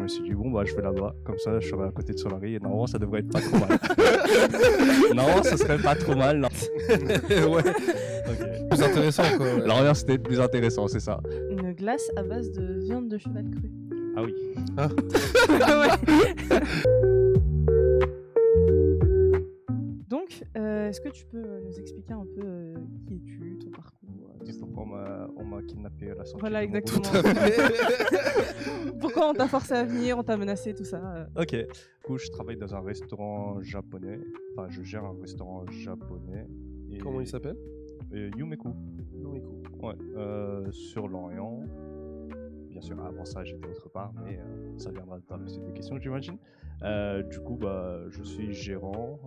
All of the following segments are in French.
suis dit, bon, bah, je vais là-bas. Comme ça, je serai à côté de Solari. Et normalement, ça devrait être pas trop mal. Non, ce serait pas trop mal. Non. Ouais. Ok. Plus intéressant, quoi. Ouais. L'Orient, c'était plus intéressant, c'est ça. Une glace à base de viande de cheval crue. Ah oui. Donc, est-ce que tu peux nous expliquer un peu qui es-tu, ton parcours tout Et ça. pourquoi on m'a kidnappé à la sortie Voilà, de mon exactement. boulot. Pourquoi on t'a forcé à venir, on t'a menacé, tout ça Ok. Du coup, je travaille dans un restaurant japonais. Enfin, je gère un restaurant japonais. Et... Comment il s'appelle? Yumeku. Yumeku. Ouais. Sur l'Orient. Bien sûr, avant ça, j'étais autre part, mais ça viendra dans la suite des questions, j'imagine. Du coup, bah, je suis gérant,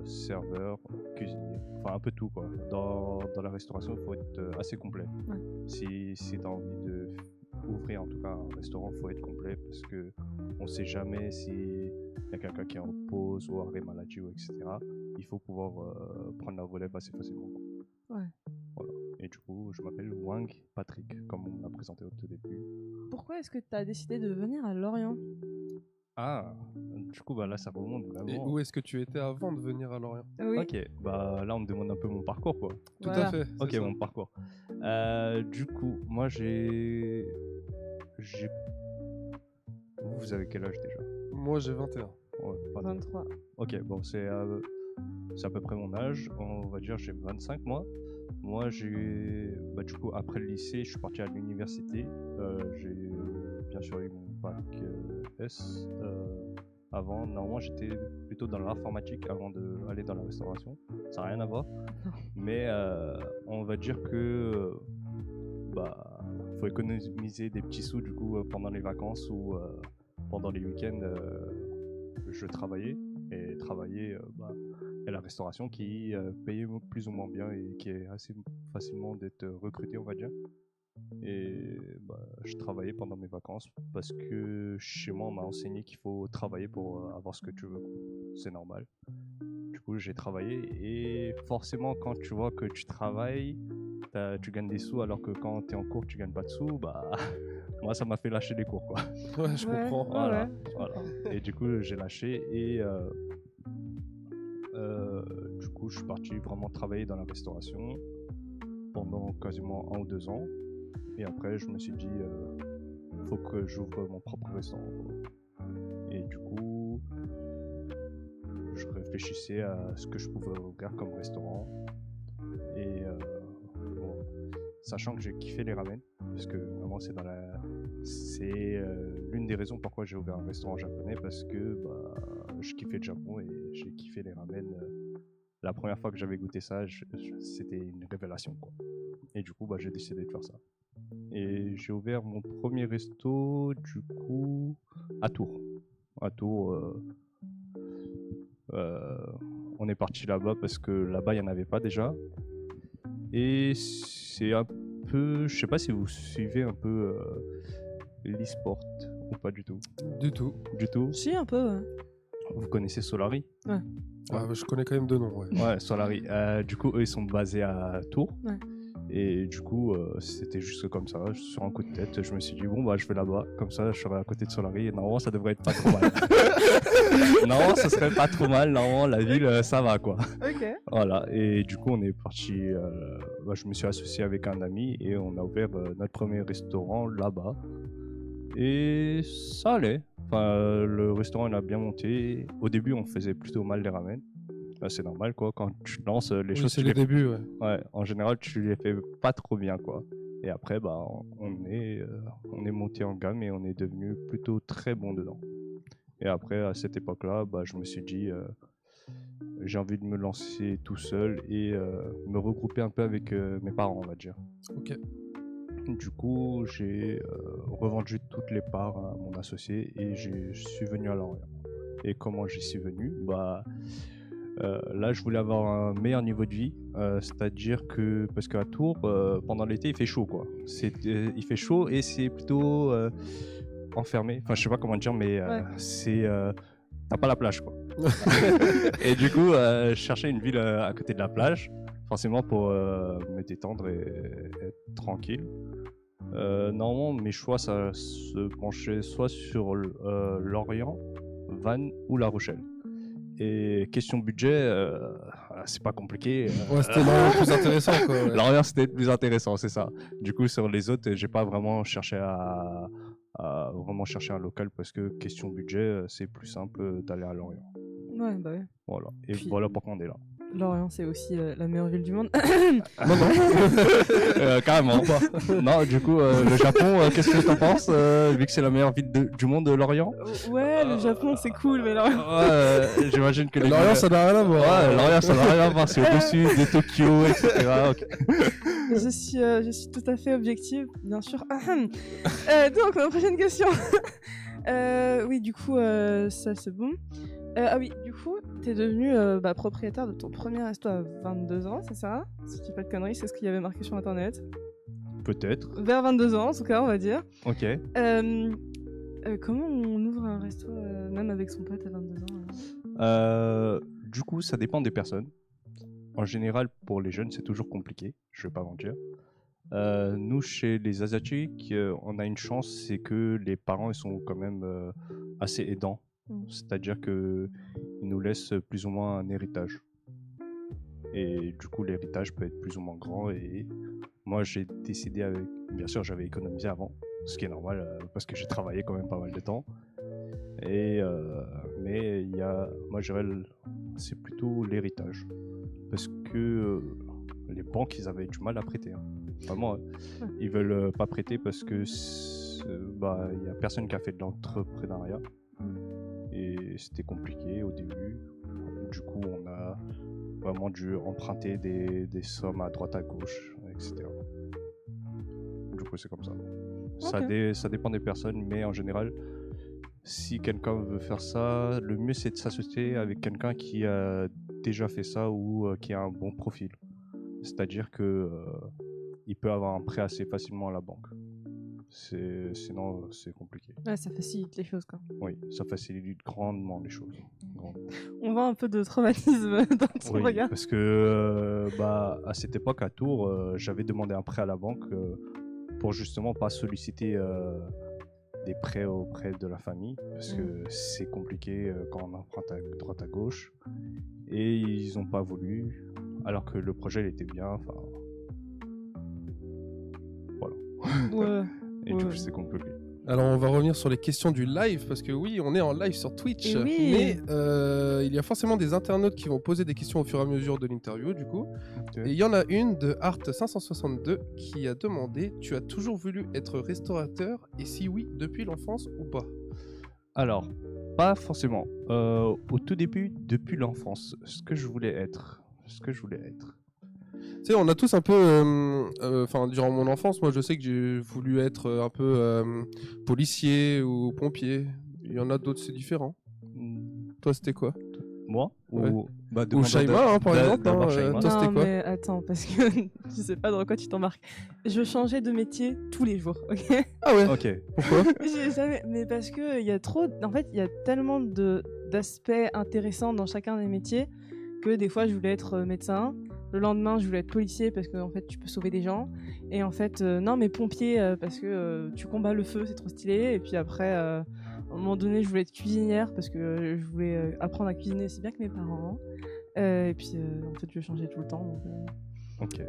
serveur, cuisinier, enfin un peu tout, quoi. Dans la restauration, il faut être assez complet. Ouais. Si tu as envie d'ouvrir en tout cas un restaurant, il faut être complet parce que on sait jamais s'il y a quelqu'un qui est en pause ou arrêt maladie, ou etc. Il faut pouvoir prendre la relève assez facilement. Ouais. Voilà. Et du coup, je m'appelle Wang Patrick, comme on m'a présenté au tout début. Pourquoi est-ce que tu as décidé de venir à Lorient? Ah, du coup, bah là, ça remonte vraiment. Et où est-ce que tu étais avant de venir à Lorient? Oui. Ok, bah là, on me demande un peu mon parcours, quoi. Tout Voilà. à fait. Ok, c'est ça. mon parcours. Du coup, moi, j'ai... Vous avez quel âge déjà? Moi, j'ai 21. Ouais, 23. Ok, bon, c'est à peu près mon âge. On va dire j'ai 25 mois. Moi, bah, du coup, après le lycée, je suis parti à l'université. J'ai bien sûr eu mon bac S. Avant, normalement, j'étais plutôt dans l'informatique avant d'aller dans la restauration. Ça n'a rien à voir. Mais on va dire que bah, faut économiser des petits sous du coup pendant les vacances ou pendant les week-ends. Je travaillais et bah, il y a la restauration qui payait plus ou moins bien et qui est assez facilement d'être recruté, on va dire. Et bah, je travaillais pendant mes vacances parce que chez moi on m'a enseigné qu'il faut travailler pour avoir ce que tu veux. C'est normal. Du coup j'ai travaillé et forcément quand tu vois que tu travailles, tu gagnes des sous alors que quand tu es en cours tu gagnes pas de sous, bah moi ça m'a fait lâcher les cours quoi. Ouais, je Ouais. comprends. Voilà, ouais, je voilà. comprends. Et du coup, j'ai lâché et du coup, je suis parti vraiment travailler dans la restauration pendant quasiment 1 ou 2 ans. Et après, je me suis dit, faut que j'ouvre mon propre restaurant. Et du coup, je réfléchissais à ce que je pouvais ouvrir comme restaurant. Et bon, sachant que j'ai kiffé les ramen, parce que vraiment c'est l'une des raisons pourquoi j'ai ouvert un restaurant japonais, parce que bah, je kiffais le Japon et j'ai kiffé les ramen. La première fois que j'avais goûté ça, c'était une révélation quoi. Et du coup, bah, j'ai décidé de faire ça. Et j'ai ouvert mon premier resto du coup à Tours. À Tours, on est parti là-bas parce que là-bas il n'y en avait pas déjà. Et c'est un peu, je sais pas si vous suivez un peu l'e-sport ou pas du tout. Du tout. Du tout. Si, un peu, ouais. Vous connaissez Solari? Ah, bah, je connais quand même deux noms. Ouais. Ouais, Solari. Du coup, eux ils sont basés à Tours. Ouais. Et du coup, c'était juste comme ça, sur un coup de tête, je me suis dit bon bah je vais là-bas, comme ça je serai à côté de Solari et normalement ça devrait être pas trop mal. Non, ce serait pas trop mal, normalement la ville ça va quoi. Ok. Voilà, et du coup on est parti, bah, je me suis associé avec un ami et on a ouvert notre premier restaurant là-bas. Et ça allait, enfin, le restaurant il a bien monté. Au début on faisait plutôt mal les ramen. C'est normal quoi, quand tu lances les Oui, choses c'est tu le les début, ouais. Ouais, en général, tu les fais pas trop bien, quoi. Et après, bah, on est monté en gamme et on est devenu plutôt très bon dedans. Et après, à cette époque-là, bah, je me suis dit, j'ai envie de me lancer tout seul et me regrouper un peu avec mes parents, on va dire. Ok. Du coup, j'ai revendu toutes les parts à mon associé et je suis venu à Lorient. Et comment j'y suis venu? Bah, là, je voulais avoir un meilleur niveau de vie, c'est-à-dire que parce qu'à Tours, pendant l'été, il fait chaud, quoi. Il fait chaud et c'est plutôt enfermé. Enfin, je sais pas comment dire, mais Ouais. t'as pas la plage, quoi. Et du coup, je cherchais une ville à côté de la plage, forcément pour me détendre et être tranquille. Normalement, mes choix, ça se penchait soit sur Lorient, Vannes ou La Rochelle. Et question budget, c'est pas compliqué. Ouais, c'était le plus intéressant, quoi. Ouais. Lorient, c'était le plus intéressant, c'est ça. Du coup, sur les autres, j'ai pas vraiment cherché à vraiment chercher un local parce que question budget, c'est plus simple d'aller à Lorient. Ouais, bah ouais. Voilà. Et Puis- voilà pourquoi on est là. Lorient, c'est aussi la meilleure ville du monde. Non, non. Carrément pas. Non, du coup, le Japon, qu'est-ce que t'en penses vu que c'est la meilleure ville du monde, Lorient? Ouais, le Japon, c'est cool, mais Lorient. Ouais, j'imagine que les Lorient, ça n'a rien à voir. Ouais, Lorient, ça n'a rien à voir, c'est au-dessus de Tokyo, etc. Ok. Je suis tout à fait objective, bien sûr. Donc, ma prochaine question. Oui, du coup, ça c'est bon. Ah oui, du coup, t'es devenu propriétaire de ton premier resto à 22 ans, c'est ça? Si je dis pas de conneries, c'est ce qu'il y avait marqué sur internet. Peut-être. Vers 22 ans, en tout cas, on va dire. Ok. Comment on ouvre un resto, même avec son pote à 22 ans Du coup, ça dépend des personnes. En général, pour les jeunes, c'est toujours compliqué, je vais pas mentir. Nous, chez les Asiatiques, on a une chance, c'est que les parents ils sont quand même assez aidants. C'est-à-dire qu'ils nous laissent plus ou moins un héritage. Et du coup, l'héritage peut être plus ou moins grand. Et moi, j'ai décidé avec... Bien sûr, j'avais économisé avant, ce qui est normal, parce que j'ai travaillé quand même pas mal de temps. Et mais il y a... Moi, je dirais, c'est plutôt l'héritage. Parce que les banques, ils avaient du mal à prêter. Hein. Vraiment, ils veulent pas prêter parce que il y a personne qui a fait de l'entrepreneuriat. Et c'était compliqué au début. Du coup, on a vraiment dû emprunter des sommes à droite à gauche, etc. Du coup, c'est comme ça. Ok. Ça dépend des personnes, mais en général, si quelqu'un veut faire ça, le mieux c'est de s'associer avec quelqu'un qui a déjà fait ça ou qui a un bon profil. C'est-à-dire que il peut avoir un prêt assez facilement à la banque. Sinon, c'est compliqué. Ouais, ça facilite les choses, quoi. Oui, ça facilite grandement les choses. Grandement. On voit un peu de traumatisme dans ton Oui, regard. parce que à cette époque, à Tours, j'avais demandé un prêt à la banque pour justement pas solliciter des prêts auprès de la famille, parce que c'est compliqué quand on emprunte à droite à gauche. Et ils n'ont pas voulu, alors que le projet il était bien. Enfin, voilà. Ouais. Et du coup, c'est compliqué. Alors, on va revenir sur les questions du live, parce que oui, on est en live sur Twitch. Et oui. Mais il y a forcément des internautes qui vont poser des questions au fur et à mesure de l'interview, du coup. Okay. Et il y en a une de Art562 qui a demandé « Tu as toujours voulu être restaurateur, et si oui, depuis l'enfance ou pas ?» Alors, pas forcément. Au tout début, depuis l'enfance, ce que je voulais être. Tu sais, on a tous un peu, durant mon enfance, moi je sais que j'ai voulu être un peu policier ou pompier. Il y en a d'autres, c'est différent. Toi, c'était quoi? Moi Ouais. Ou Shaima, par exemple. Toi, c'était Non, quoi? mais attends, parce que tu sais pas dans quoi tu t'embarques. Je changeais de métier tous les jours, ok? Ah ouais. Ok. Pourquoi? J'ai jamais... Mais parce que il y a trop... En fait, il y a tellement d'aspects intéressants dans chacun des métiers que des fois, je voulais être médecin. Le lendemain, je voulais être policier parce que en fait, tu peux sauver des gens. Et en fait, non, mais pompier parce que tu combats le feu, c'est trop stylé. Et puis après, à un moment donné, je voulais être cuisinière parce que je voulais apprendre à cuisiner aussi bien que mes parents. Et puis, en fait, je changeais tout le temps. Donc, Ok.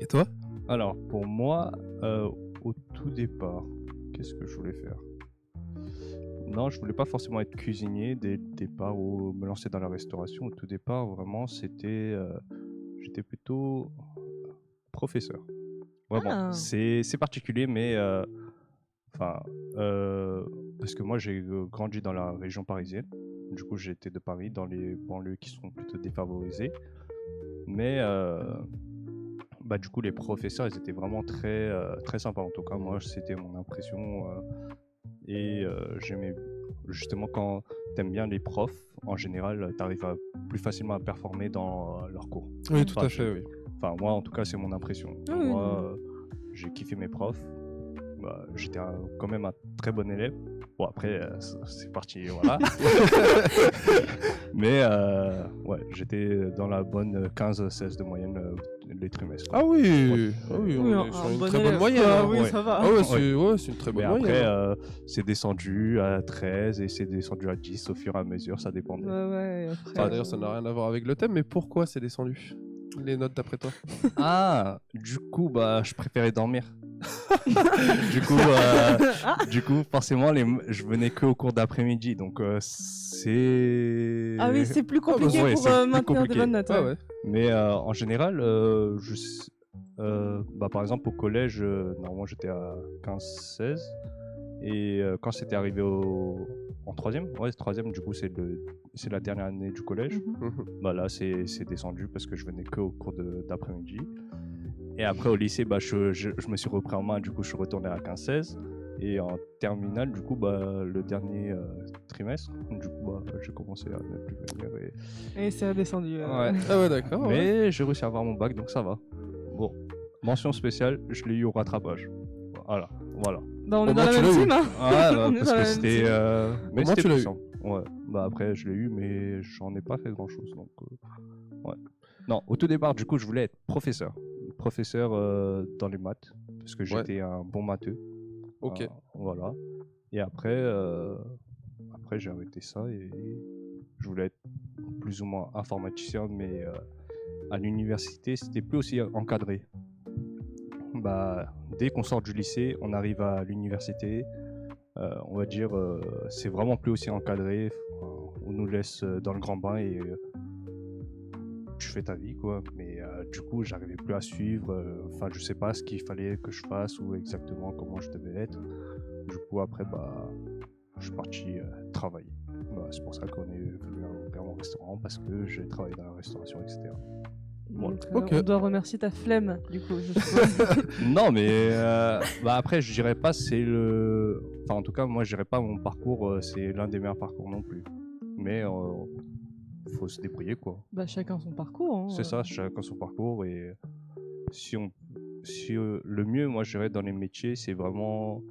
Et toi? Alors, pour moi, au tout départ, qu'est-ce que je voulais faire? Non, je voulais pas forcément être cuisinier dès le départ ou me lancer dans la restauration. Au tout départ, vraiment, j'étais plutôt professeur. Vraiment, Ah. c'est particulier, mais parce que moi, j'ai grandi dans la région parisienne. Du coup, j'ai été de Paris, dans les banlieues qui sont plutôt défavorisées. Mais du coup, les professeurs, ils étaient vraiment très, très sympas. En tout cas, moi, c'était mon impression. Et j'aimais justement quand t'aimes bien les profs, en général, t'arrives plus facilement à performer dans leurs cours. Oui, tout à fait, oui. Enfin, moi, en tout cas, c'est mon impression. Oui, Moi, j'ai kiffé mes profs. J'étais quand même un très bon élève. Bon, après, c'est parti, voilà. Mais ouais, j'étais dans la bonne 15-16 de moyenne les trimestres. Ah oui, Ouais. ah oui, on Oui, est sur une bon très bonne élève, moyenne. quoi. hein. Oui, Ouais. ça va. Ah ouais, c'est une très Mais bonne moyenne. après, hein. c'est descendu à 13 et c'est descendu à 10 au fur et à mesure, ça dépendait. Ouais, après, Ah, d'ailleurs, ça n'a rien à voir avec le thème, mais pourquoi c'est descendu? Les notes d'après toi? Ah, du coup, bah, je préférais dormir. Du coup, forcément, je venais que au cours d'après-midi, donc c'est. Ah oui, c'est plus compliqué ouais, pour c'est plus maintenir compliqué. des bonnes notes. Ah ouais. ouais. Mais en général, bah, par exemple, au collège, normalement, j'étais à 15-16. Et quand c'était arrivé en troisième, ouais, troisième, du coup, c'est la dernière année du collège. Mhm. Bah là, c'est descendu parce que je venais que au cours d'après-midi. Et après, au lycée, bah, je me suis repris en main, du coup, je suis retourné à 15-16. Et en terminale, du coup, bah, le dernier trimestre, du coup, bah, j'ai commencé à ne plus venir. Et c'est redescendu. Ouais. Ah ouais, d'accord. ouais. Mais j'ai réussi à avoir mon bac, donc ça va. Bon, mention spéciale, je l'ai eu au rattrapage. Voilà. Bah, on Au est dans moins, la tu même l'as eu. team, hein. Ah, On est parce dans la que même c'était. team. Mais Au moins, c'était tu l'as eu. puissant. Ouais. Bah après, je l'ai eu, mais j'en ai pas fait grand chose. Donc, ouais. Non, au tout départ, du coup, je voulais être professeur. Professeur dans les maths, parce que j'étais un bon matheux. Ok. Voilà. Et après, j'ai arrêté ça et je voulais être plus ou moins informaticien, mais à l'université, c'était plus aussi encadré. Bah, dès qu'on sort du lycée, on arrive à l'université. On va dire, c'est vraiment plus aussi encadré. On nous laisse dans le grand bain et tu fais ta vie, quoi. Mais du coup, j'arrivais plus à suivre. Enfin, je sais pas ce qu'il fallait que je fasse ou exactement comment je devais être. Du coup, après, bah, je suis parti travailler. Bah, c'est pour ça qu'on est venu ouvrir mon restaurant parce que j'ai travaillé dans la restauration, etc. Voilà. Donc, Ok. on doit remercier ta flemme, du coup, je suppose. Non, mais bah après, je dirais pas c'est le. Enfin, en tout cas, moi, je dirais pas mon parcours, c'est l'un des meilleurs parcours non plus. Mais faut se débrouiller, quoi. Bah, chacun son parcours. Hein. C'est ça, chacun son parcours. Et si le mieux, moi, je dirais dans les métiers, c'est vraiment.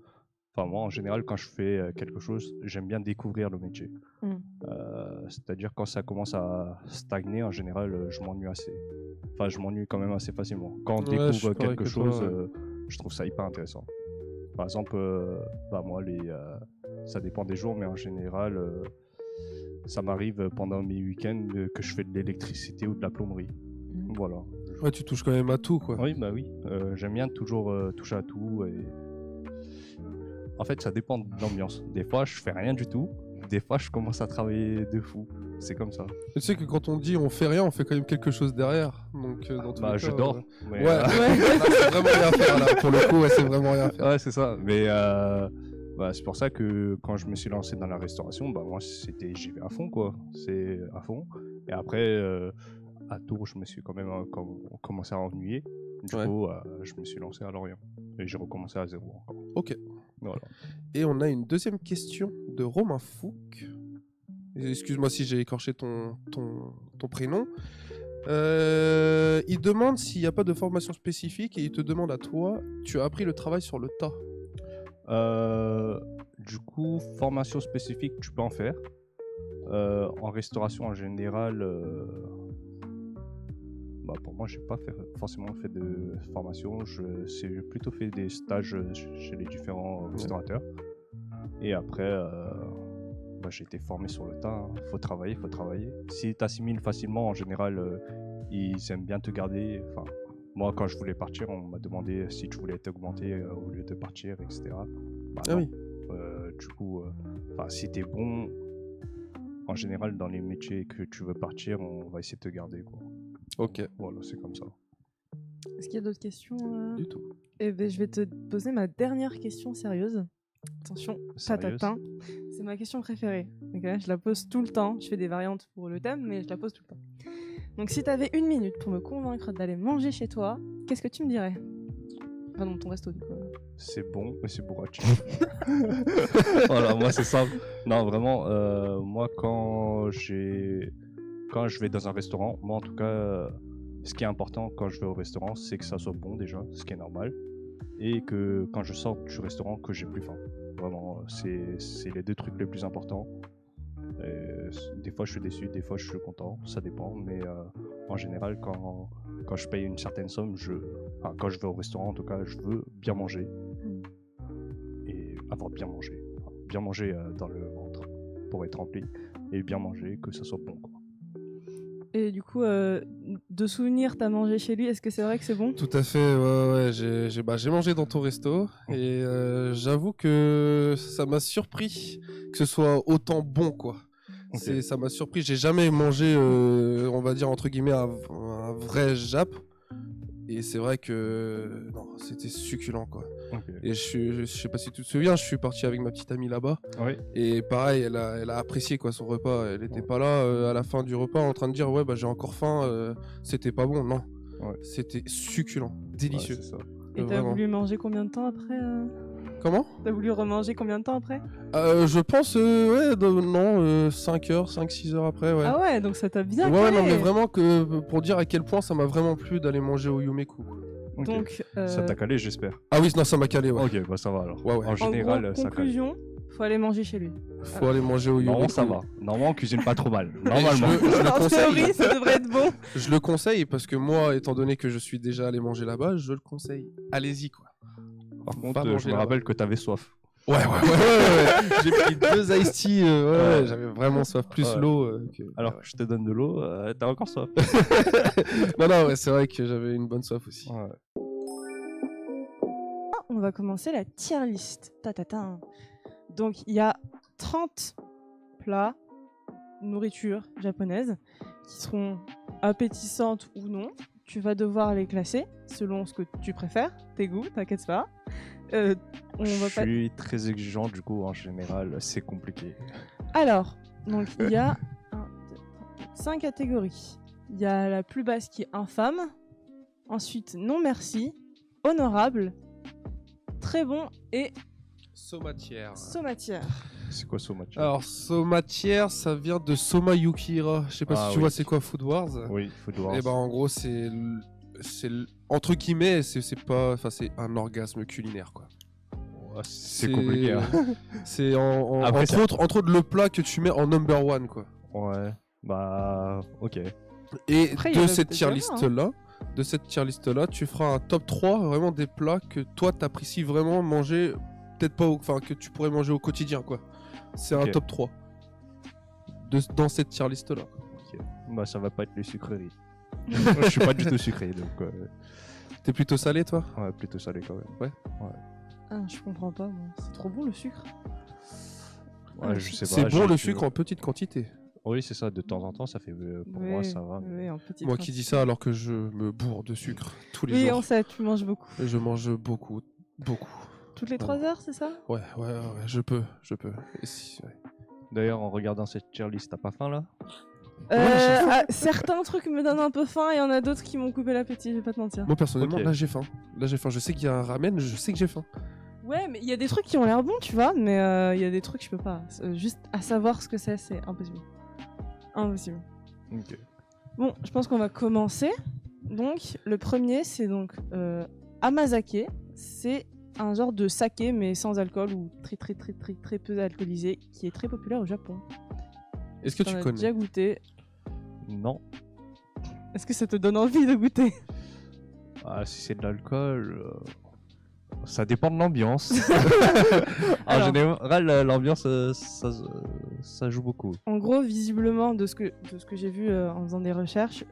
Enfin, moi, en général, quand je fais quelque chose, j'aime bien découvrir le métier. Mm. C'est-à-dire, quand ça commence à stagner, en général, je m'ennuie assez. Enfin, je m'ennuie quand même assez facilement. Quand on Ouais, je suis découvre pareil quelque que toi, chose, ouais. je trouve ça hyper intéressant. Par exemple, bah, moi, ça dépend des jours, mais en général, ça m'arrive pendant mes week-ends que je fais de l'électricité ou de la plomberie. Mm. Voilà. Ouais, tu touches quand même à tout, quoi. Oui, bah oui. J'aime bien toujours toucher à tout. Et... En fait, ça dépend de l'ambiance. Des fois, je fais rien du tout. Des fois, je commence à travailler de fou. C'est comme ça. Tu sais que quand on dit on fait rien, on fait quand même quelque chose derrière. Donc, dans tous Bah, les je cas, dors. Mais, Ouais, là, c'est vraiment rien à faire, là. Pour le coup, ouais, c'est vraiment rien à faire. ouais, c'est ça. Mais bah, c'est pour ça que quand je me suis lancé dans la restauration, bah, moi, j'y vais à fond, quoi. C'est à fond. Et après, à Tours, je me suis quand même commencé à ennuyer. Du Ouais. coup, je me suis lancé à Lorient. Et j'ai recommencé à zéro encore. Ok. Voilà. Et on a une deuxième question de Romain Fouque. Excuse-moi si j'ai écorché ton prénom. Il demande s'il n'y a pas de formation spécifique et il te demande à toi, tu as appris le travail sur le tas. Du coup, formation spécifique, tu peux en faire. En restauration en général, bah pour moi, j'ai pas forcément fait de formation. J'ai plutôt fait des stages chez les différents restaurateurs. Et après, bah, j'ai été formé sur le tas. Hein. Faut travailler. Si tu assimiles facilement, en général, ils aiment bien te garder. Enfin, moi, quand je voulais partir, on m'a demandé si tu voulais être augmenté au lieu de partir, etc. Bah, Ah non. oui. Du coup, si tu es bon, en général, dans les métiers que tu veux partir, on va essayer de te garder, quoi. Ok. Voilà, c'est comme ça. Est-ce qu'il y a d'autres questions Du tout. Eh ben, je vais te poser ma dernière question sérieuse. Attention, Sérieuse. patatin. C'est ma question préférée. Ok, je la pose tout le temps. Je fais des variantes pour le thème, mais je la pose tout le temps. Donc, si tu avais 1 minute pour me convaincre d'aller manger chez toi, qu'est-ce que tu me dirais? Enfin, dans ton resto, du coup. C'est bon, mais c'est bourratif. Voilà, moi, c'est simple. Non, vraiment, moi, quand je vais dans un restaurant, moi, en tout cas, ce qui est important quand je vais au restaurant, c'est que ça soit bon déjà, ce qui est normal. Et que quand je sors du restaurant, que j'ai plus faim. Vraiment, c'est les deux trucs les plus importants. Des fois, je suis déçu, des fois, je suis content, ça dépend. Mais en général, quand je paye une certaine somme, quand je vais au restaurant, en tout cas, je veux bien manger et avoir bien mangé. Enfin, bien manger dans le ventre pour être rempli et bien manger, que ça soit bon, quoi. Et du coup, de souvenir, t'as mangé chez lui, est-ce que c'est vrai que c'est bon? Tout à fait, ouais, j'ai mangé dans ton resto et j'avoue que ça m'a surpris que ce soit autant bon, quoi. Ok. Ça m'a surpris, j'ai jamais mangé, on va dire entre guillemets, un vrai Jap. Et c'est vrai que non, c'était succulent, quoi. Ok. Et je sais pas si tu te souviens, je suis parti avec ma petite amie là-bas. Oui. Et pareil, elle a apprécié, quoi, son repas. Elle était pas là à la fin du repas en train de dire ouais bah j'ai encore faim, c'était pas bon. Non, Ouais. c'était succulent, délicieux. Ouais, c'est ça. Et t'as Vraiment. voulu manger combien de temps après Comment? T'as voulu remanger combien de temps après? Je pense ouais, non, 5 heures, 5-6 heures après, ouais. Ah ouais, donc ça t'a bien Ouais, calé. non, mais vraiment que pour dire à quel point ça m'a vraiment plu d'aller manger au Yumeku. Ok. Donc, Ça t'a calé, j'espère. Ah oui, non, ça m'a calé, ouais. Ok, bah ça va alors. Ouais, ouais. En en général, gros, ça cale. conclusion, faut aller manger chez lui. Faut aller manger au Yumeku. Normalement, ça va. Normalement, on cuisine pas trop mal. Et Normalement. je le En conseille. théorie, ça devrait être bon. Je le conseille parce que moi, étant donné que je suis déjà allé manger là-bas, je le conseille. Allez-y, quoi. Par Va contre, manger je me là-bas. rappelle que t'avais soif. Ouais. J'ai pris 2 iced tea. Ouais, j'avais vraiment soif. Plus Ouais. l'eau. Alors que je te donne de l'eau, t'as encore soif. Non, ouais, c'est vrai que j'avais une bonne soif aussi. Ouais. On va commencer la tier list. Ta. Donc, il y a 30 plats, nourriture japonaise, qui seront appétissantes ou non. Tu vas devoir les classer selon ce que tu préfères, tes goûts, t'inquiète pas. On va Je suis très exigeant, du coup, en général, c'est compliqué. Alors, donc il y a 5 catégories. Il y a la plus basse qui est infâme, ensuite non merci, honorable, très bon et Somatière. sommatière. C'est quoi ce match? Alors, somatière, ça vient de Soma Yukira. Je sais pas Ah si tu oui. vois c'est quoi Food Wars. Oui, Food Wars. Et ben en gros, entre guillemets, c'est pas, enfin c'est un orgasme culinaire, quoi. Ouais, c'est compliqué, hein. C'est Après, entre autres le plat que tu mets en number one, quoi. Ouais, bah, ok. Et Après, il y en de a cette peut-être tier bien, list là, tu feras un top 3 vraiment des plats que toi t'apprécies vraiment manger, peut-être pas, enfin que tu pourrais manger au quotidien, quoi. C'est un Ok. top 3 dans cette tier list là. Ok. Bah, ça va pas être les sucreries. Je suis pas du tout sucré, donc T'es plutôt salé, toi? ouais, plutôt salé quand même. Ah, je comprends pas, moi. C'est trop bon le sucre. Ouais, je sais pas. C'est bon j'ai le toujours- sucre en petite quantité. Oui, c'est ça, de temps en temps, ça fait. Pour moi, ça va. Oui, en petite Moi qui dis ça alors que je me bourre de sucre tous les Oui, jours. on sait, tu manges beaucoup. Et je mange beaucoup. Toutes les 3 heures, c'est ça? Ouais, je peux. Et ouais. D'ailleurs, en regardant cette tier list, t'as pas faim là? Certains trucs me donnent un peu faim et il y en a d'autres qui m'ont coupé l'appétit, je vais pas te mentir. Moi personnellement, Ok. là j'ai faim. Je sais qu'il y a un ramen, je sais que j'ai faim. Ouais, mais il y a des trucs qui ont l'air bons, tu vois, mais il y a des trucs je peux pas. Juste à savoir ce que c'est impossible. Impossible. Ok. Bon, je pense qu'on va commencer. Donc, le premier, c'est donc Amazake. C'est un genre de saké, mais sans alcool ou très peu alcoolisé, qui est très populaire au Japon. Est-ce que T'en tu as connais? déjà goûté? Non. Est-ce que ça te donne envie de goûter? Ah, si c'est de l'alcool, ça dépend de l'ambiance. En Alors. général, l'ambiance, ça joue beaucoup. En gros, visiblement, de ce que j'ai vu en faisant des recherches,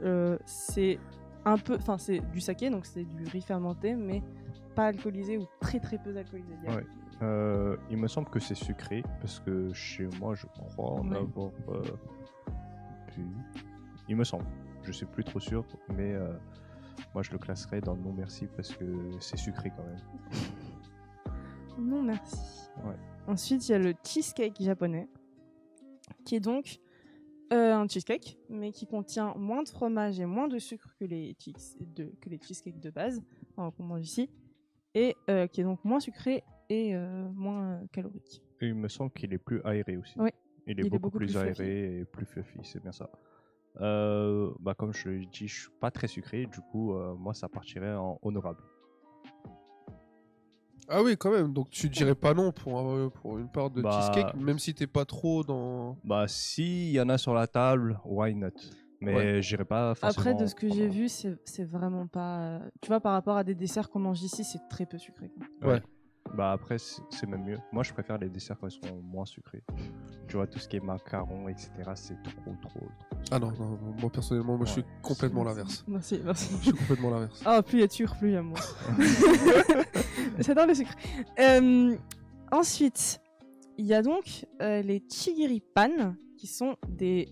c'est un peu, enfin, c'est du saké, donc c'est du riz fermenté, mais pas alcoolisé ou très peu alcoolisé. Il y a- Ouais. Il me semble que c'est sucré parce que chez moi, je crois en Ouais. avoir bu. Il me semble. Je suis plus trop sûr, mais moi je le classerais dans non merci parce que c'est sucré quand même. Non, merci. Ouais. Ensuite, il y a le cheesecake japonais, qui est donc un cheesecake, mais qui contient moins de fromage et moins de sucre que les cheesecakes de base, enfin, qu'on mange ici, et qui est donc moins sucré et moins calorique. Et il me semble qu'il est plus aéré aussi. Oui. Il est beaucoup plus fluffy. aéré et plus fluffy, c'est bien ça. Bah comme je l'ai dit, je suis pas très sucré, du coup moi ça partirait en honorable. Ah oui, quand même. Donc tu dirais pas non pour une part de Bah- cheesecake, même si t'es pas trop dans. Bah, s'il y en a sur la table, why not? Mais j'irai pas forcément. Après, de ce que j'ai prendre- vu, c'est vraiment pas. Tu vois, par rapport à des desserts qu'on mange ici, c'est très peu sucré, quoi. Ouais. Bah, après, c'est même mieux. Moi, je préfère les desserts quand ils sont moins sucrés. Tu vois, tout ce qui est macarons, etc., c'est trop. Ah non, non, moi personnellement, moi je suis Ouais. complètement l'inverse. Merci. Je suis complètement l'inverse. Ah, plus il y a de sucre, plus il y a moins. J'adore le sucre. Ensuite, il y a donc les chigiri pan, qui sont des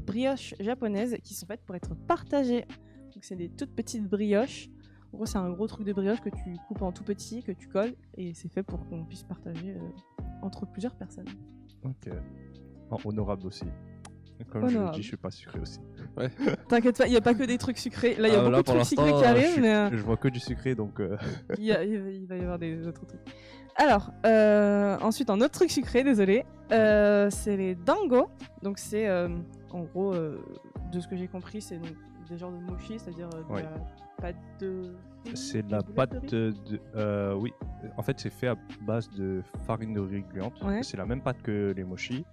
brioches japonaises qui sont faites pour être partagées. Donc, c'est des toutes petites brioches. En gros, c'est un gros truc de brioche que tu coupes en tout petit, que tu colles, et c'est fait pour qu'on puisse partager entre plusieurs personnes. Ok. Honorable aussi. Comme je le Honorable. dis, je suis pas sucré aussi. T'inquiète pas, il n'y a pas que des trucs sucrés. Là, il y a beaucoup de pour trucs sucrés qui l'instant, arrivent, mais je vois que du sucré, donc. il va y avoir des autres trucs. Alors, ensuite, un autre truc sucré, désolé, c'est les dango. Donc, c'est en gros, de ce que j'ai compris, c'est donc des genres de mochi, c'est-à-dire de Ouais. la pâte de. C'est de des la boulettes pâte de riz. oui, en fait, c'est fait à base de farine de riz gluante. Ouais. C'est la même pâte que les mochi,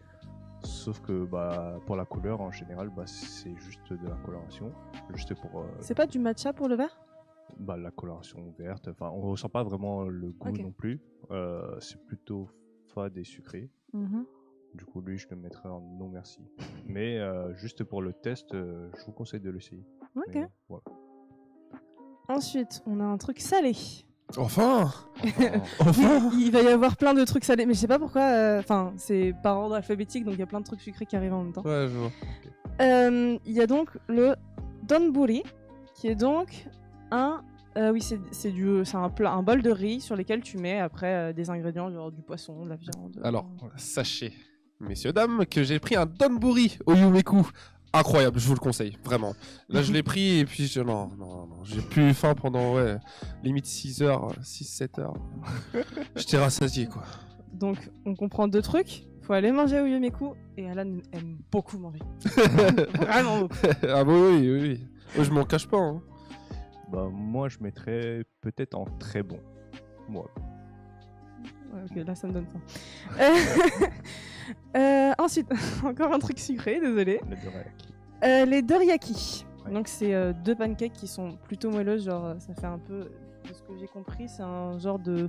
sauf que bah, pour la couleur en général, bah, c'est juste de la coloration, juste pour C'est pas du matcha pour le verre? bah, la coloration verte. Enfin, on ressent pas vraiment le goût Ok. non plus. C'est plutôt fade et sucré. Du coup, lui, je le mettrais en non merci. Mais juste pour le test, je vous conseille de l'essayer. Ok. Mais, voilà. Ensuite, on a un truc salé. Enfin Enfin, Enfin Il va y avoir plein de trucs salés, mais je sais pas pourquoi. Enfin, c'est par ordre alphabétique, donc il y a plein de trucs sucrés qui arrivent en même temps. Ouais, je vois. Il y a donc le donburi, qui est donc un. Oui, c'est un plat, un bol de riz sur lequel tu mets après des ingrédients, genre du poisson, de la viande. Alors, sachez, messieurs, dames, que j'ai pris un donburi au Yumeku. Incroyable, je vous le conseille, vraiment. Là, je l'ai pris et puis non, j'ai plus faim pendant, limite 6 heures, 6-7 heures. J'étais rassasié, quoi. Donc, on comprend deux trucs. Faut aller manger au Yumeku, et Alan aime beaucoup manger. Vraiment beaucoup. Ah bah oui. Moi, je m'en cache pas, hein. bah, moi, je mettrais peut-être en très bon. Moi. Ouais, ok, là ça me donne faim. Ensuite, encore un truc sucré, désolé. Le dorayaki. Les doriyaki. Ouais. Donc c'est deux pancakes qui sont plutôt moelleuses, genre ça fait un peu, de ce que j'ai compris, c'est un genre de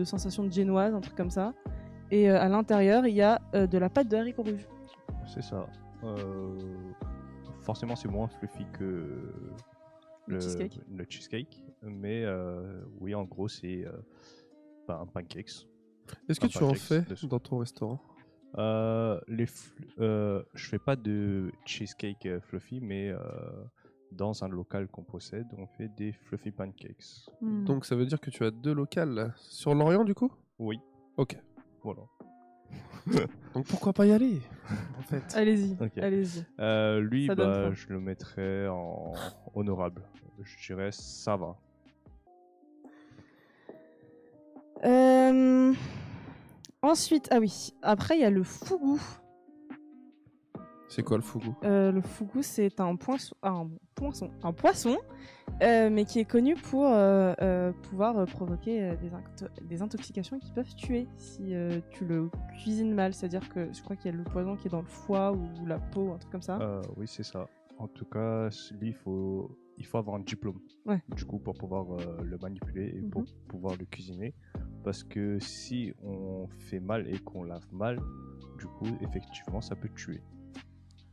sensation de génoise, un truc comme ça. Et à l'intérieur, il y a de la pâte de haricots rouges. C'est ça. Forcément, c'est moins fluffy que Le cheesecake. le cheesecake. Mais oui, en gros, c'est un pancakes. Est-ce que Un tu en pancakes fais dessus. dans ton restaurant? Je fais pas de cheesecake fluffy, mais dans un local qu'on possède, on fait des fluffy pancakes. Hmm. Donc ça veut dire que tu as 2 locales là. Sur Lorient du coup? Oui, Ok. voilà. Donc pourquoi pas y aller en fait? Allez-y, Ok. allez-y. Lui, Ça donne bah, faim. je le mettrais en honorable. Je dirais ça va. Ensuite, ah oui, après il y a le fugu. C'est quoi le fugu? Le fugu, c'est un poisson, mais qui est connu pour pouvoir provoquer des intoxications qui peuvent tuer si tu le cuisines mal. C'est-à-dire que je crois qu'il y a le poison qui est dans le foie ou la peau, un truc comme ça. Oui, c'est ça. En tout cas, lui, il faut avoir un diplôme. Ouais. Du coup, pour pouvoir le manipuler et pour pouvoir le cuisiner. Parce que si on fait mal et qu'on lave mal, du coup, effectivement, ça peut tuer.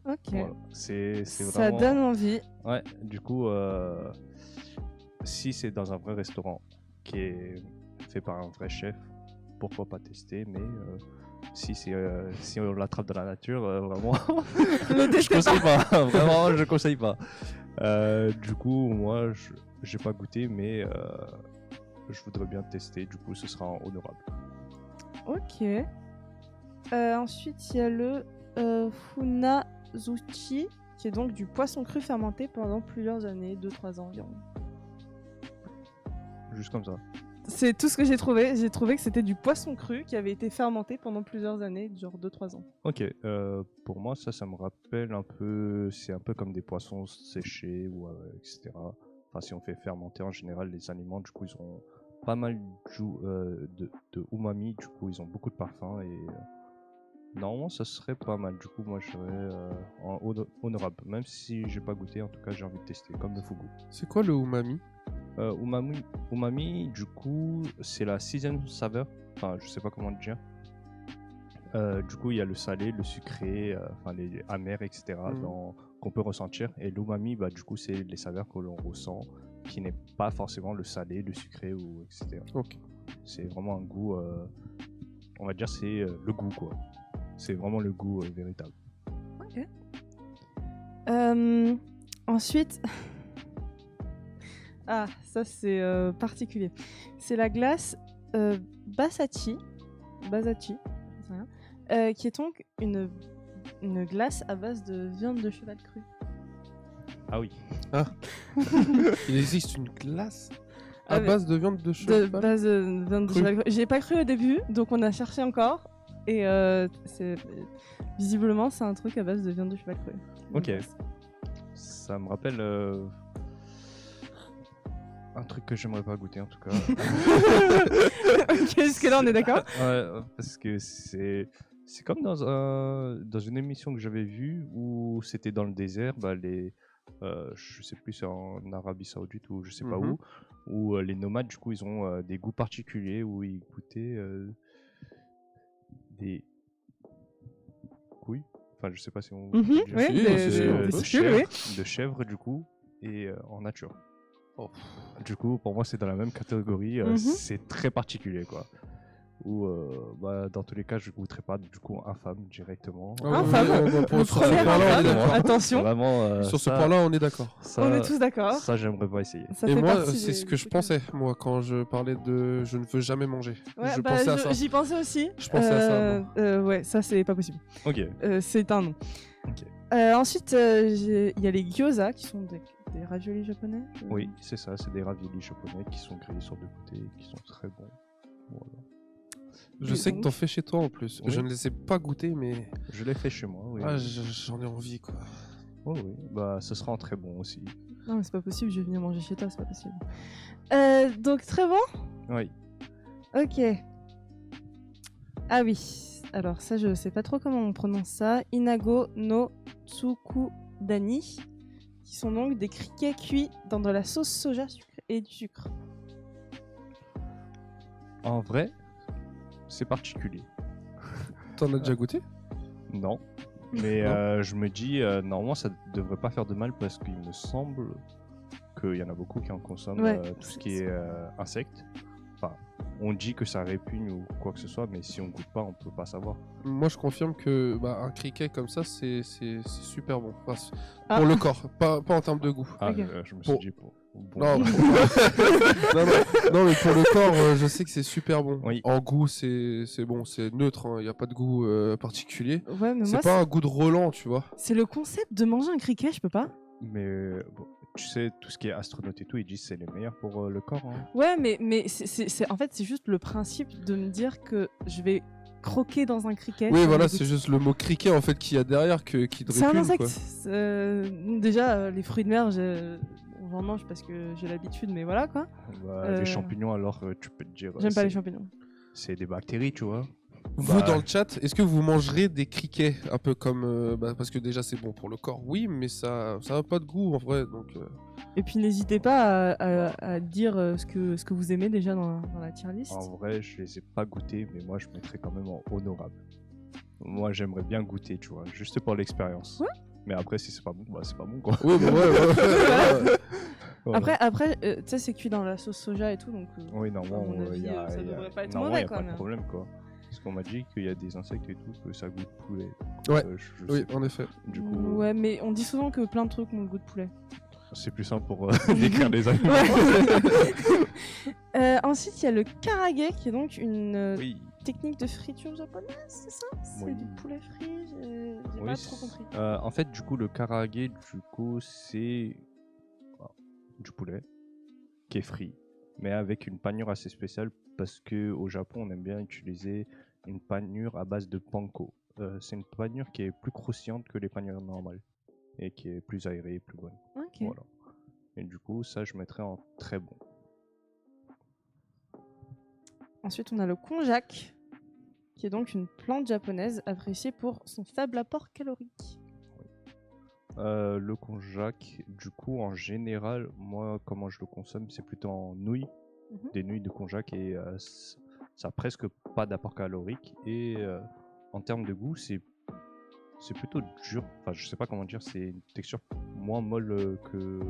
Ok. Voilà. C'est Ça vraiment... donne envie. Ouais, du coup, si c'est dans un vrai restaurant qui est fait par un vrai chef, pourquoi pas tester, mais si on l'attrape dans la nature, vraiment, Le je testez conseille pas. Vraiment, je conseille pas. Du coup, moi, j'ai pas goûté, mais je voudrais bien tester. Du coup, ce sera en honorable. Ok. Ensuite, il y a le funazuchi, qui est donc du poisson cru fermenté pendant plusieurs années, 2-3 ans environ. Juste comme ça. C'est tout ce que j'ai trouvé. J'ai trouvé que c'était du poisson cru qui avait été fermenté pendant plusieurs années, genre 2-3 ans. Ok, pour moi, ça me rappelle un peu. C'est un peu comme des poissons séchés, ou etc. Enfin, si on fait fermenter en général les aliments, du coup, ils ont pas mal de umami, du coup ils ont beaucoup de parfums et normalement ça serait pas mal. Du coup moi je serais honorable, même si j'ai pas goûté, en tout cas j'ai envie de tester, comme le fugu. C'est quoi le umami? Umami, du coup c'est la 6e saveur, enfin je sais pas comment dire. Du coup, il y a le salé, le sucré, enfin les amers, etc. Qu'on peut ressentir. Et l'umami, bah, du coup, c'est les saveurs que l'on ressent, qui n'est pas forcément le salé, le sucré, ou etc. Ok. C'est vraiment un goût, on va dire, c'est le goût, quoi. C'est vraiment le goût véritable. Ok. Ensuite, ah, ça c'est particulier. C'est la glace Basachi, j'en sais rien, qui est donc une glace à base de viande de cheval crue. Ah oui. Il existe une glace à Ah, base de viande de De cheval. base de viande de Crue. cheval crue. J'ai pas cru au début, donc on a cherché encore. Et visiblement, c'est un truc à base de viande de cheval crue. Ok. Ça me rappelle un truc que j'aimerais pas goûter en tout cas. Ok, jusque-là, on est d'accord. Ouais, parce que c'est comme dans une émission que j'avais vue où c'était dans le désert, bah je sais plus, c'est en Arabie Saoudite ou je sais pas où les nomades du coup ils ont des goûts particuliers où ils goûtaient des couilles, enfin je sais pas si on peut dire. Oui, Si, des circules, oui. De chèvre du coup et en nature. Oh. Du coup pour moi c'est dans la même catégorie, c'est très particulier quoi. Ou bah, dans tous les cas je goûterai pas du coup infâme directement. Infâme. Sur ce Premier point-là, on est infâme. d'accord. Attention, Vraiment, Sur ce ça- point-là, on est d'accord. ça- on est tous d'accord. Ça j'aimerais pas essayer. Ça Et fait moi, partie c'est des- ce que des je trucs. pensais, moi, quand je parlais de je ne veux jamais manger. Ouais, je bah, pensais à ça. j'y pensais aussi. Je pensais à ça, moi. Ouais, ça c'est pas possible. Ok. C'est un non. Ok. Ensuite, il y a les gyoza qui sont des raviolis japonais. Oui, c'est ça, c'est des raviolis japonais qui sont grillés sur deux côtés et qui sont très bons. Voilà. Je Et sais que donc t'en fais chez toi en plus. Oui. Je ne les ai pas goûtés, mais Je l'ai fait chez moi, oui. ah, j'en ai envie, quoi. Oh, oui, bah ce sera en très bon aussi. Non, mais c'est pas possible, je vais venir manger chez toi, c'est pas possible. Donc, très bon. Oui. Ok. Ah oui. Alors, ça, je sais pas trop comment on prononce ça. Inago no tsukudani, qui sont donc des criquets cuits dans de la sauce soja sucrée et du sucre. En vrai, c'est particulier. T'en as déjà goûté? Non. Mais Non. je me dis, normalement, ça devrait pas faire de mal parce qu'il me semble qu'il y en a beaucoup qui en consomment Ouais. tout ce qui est insectes. Enfin, on dit que ça répugne ou quoi que ce soit, mais si on goûte pas, on peut pas savoir. Moi, je confirme que bah, un criquet comme ça, c'est super bon. Enfin, Ah. pour le corps, pas en termes de goût. Ah, Ok. je me suis Bon. dit bon. Non, non, mais pour le corps, je sais que c'est super bon. Oui. En goût, c'est bon, c'est neutre, il n'y a pas de goût particulier. Ouais, mais C'est moi, pas un goût de Roland, tu vois. c'est le concept de manger un criquet, je peux pas. Mais bon, tu sais, tout ce qui est astronaute et tout, ils disent que c'est les meilleurs pour le corps. Hein. Ouais, mais en fait, c'est juste le principe de me dire que je vais croquer dans un criquet. Oui, ça voilà, me c'est dégoûte. juste le mot criquet en fait qu'il y a derrière qui te C'est un répugne, insecte. quoi. Déjà, les fruits de mer, j'en mange parce que j'ai l'habitude, mais voilà quoi. Bah, les champignons, alors, tu peux te dire. J'aime pas c'est- les champignons. C'est des bactéries, tu vois. Vous Bah, dans le chat, est-ce que vous mangerez des criquets un peu comme parce que déjà c'est bon pour le corps, oui, mais ça a pas de goût en vrai, donc. Et puis n'hésitez pas à dire ce que vous aimez déjà dans la tier list. En vrai, je les ai pas goûtés, mais moi, je mettrais quand même en honorable. Moi, j'aimerais bien goûter, tu vois, juste pour l'expérience. Ouais. Mais après, si c'est pas bon, bah, c'est pas bon, quoi. Oui, mais ouais. Voilà. Après, tu sais, c'est cuit dans la sauce soja et tout, donc. Oui, normalement, à mon avis, il y a, ça il y a- devrait pas être normalement, mauvais, y a quoi, pas mais- de problème, quoi. Parce qu'on m'a dit qu'il y a des insectes et tout, que ça goûte poulet. Ouais. Je Oui, sais pas. en effet. Du coup, Ouais, mais on dit souvent que plein de trucs ont le goût de poulet. c'est plus simple pour décrire les aliments. Ensuite, il y a le karage, qui est donc une Oui. technique de friture japonaise, c'est ça? C'est Oui. du poulet frit, j'ai Oui, pas trop compris. En fait, du coup, le karage, du coup, c'est du poulet qui est frit, mais avec une panure assez spéciale parce que au Japon, on aime bien utiliser une panure à base de panko. C'est une panure qui est plus croustillante que les panures normales et qui est plus aérée et plus bonne. Ok. Voilà. Et du coup, ça, je mettrais en très bon. Ensuite, on a le konjac, qui est donc une plante japonaise appréciée pour son faible apport calorique. Le konjac, du coup, en général, moi, comment je le consomme, c'est plutôt en nouilles, des nouilles de konjac, et ça a presque pas d'apport calorique. Et en termes de goût, c'est plutôt dur. Enfin, je sais pas comment dire, c'est une texture moins molle que.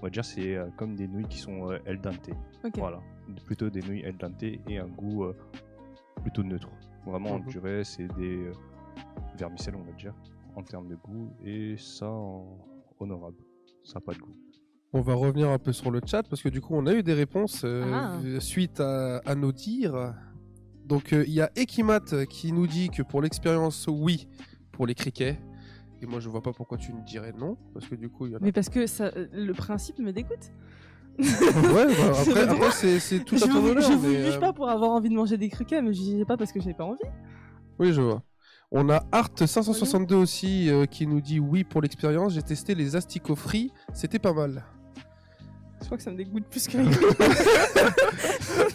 On va dire, c'est comme des nouilles qui sont el dente. Ok. Voilà, plutôt des nouilles el dente et un goût plutôt neutre. Vraiment, on dirait, c'est des vermicelles, on va dire, en termes de goût, et ça, honorable. Ça n'a pas de goût. On va revenir un peu sur le chat parce que du coup on a eu des réponses Ah. suite à nos dires. Donc il y a Ekimat qui nous dit que pour l'expérience oui pour les criquets. Et moi je vois pas pourquoi tu ne dirais non parce que du coup il y en a. Mais parce que ça, le principe me dégoûte. Ouais, bah, après c'est tout à ton honneur. Je vous mais, juge pas pour avoir envie de manger des criquets, mais je jugez pas parce que j'ai pas envie. Oui, je vois. On a Art562 aussi qui nous dit oui pour l'expérience. J'ai testé les asticots frits, c'était pas mal. Je crois que ça me dégoûte plus que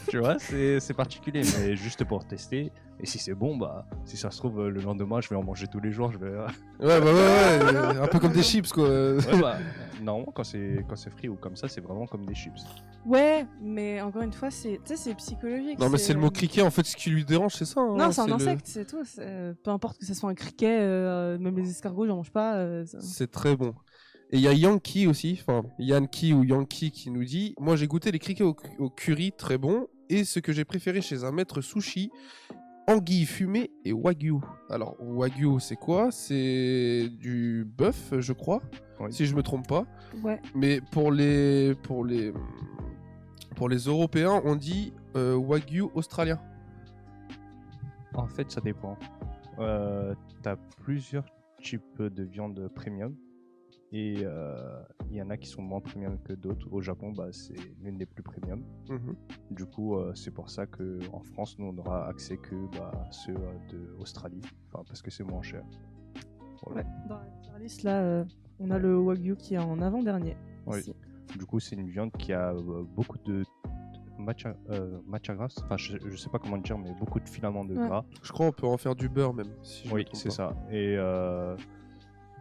Tu vois, c'est particulier, mais juste pour tester. Et si c'est bon, bah, si ça se trouve, le lendemain, je vais en manger tous les jours. Je vais. Ouais, un peu comme des chips quoi. Ouais, bah, normalement, quand c'est frit ou comme ça, c'est vraiment comme des chips. Ouais, mais encore une fois, c'est psychologique. Non, mais c'est le mot criquet en fait, ce qui lui dérange, c'est ça. Hein, Non, c'est un le- insecte, c'est tout. Peu importe que ce soit un criquet, même les escargots, j'en mange pas. C'est très bon. Et il y a Yankee aussi, enfin Yankee ou Yankee qui nous dit moi j'ai goûté les criquets au curry, très bon. Et ce que j'ai préféré chez un maître sushi, anguille fumée et wagyu. Alors wagyu c'est quoi? C'est du bœuf je crois, Oui. si je me trompe pas. Ouais. Mais pour les Européens on dit wagyu australien. En fait, ça dépend. T'as plusieurs types de viande premium. Et il y en a qui sont moins premium que d'autres. Au Japon, bah, c'est l'une des plus premium. Du coup, c'est pour ça qu'en France, nous, on n'aura accès que ceux d'Australie. Enfin, parce que c'est moins cher. Voilà. Ouais. Dans la tier list, là, on a le wagyu qui est en avant-dernier. Oui. Ici. Du coup, c'est une viande qui a beaucoup de matière grasse. Enfin, je sais pas comment dire, mais beaucoup de filaments de Ouais. gras. Je crois on peut en faire du beurre même. Si je me Oui, trompe c'est pas. ça. Et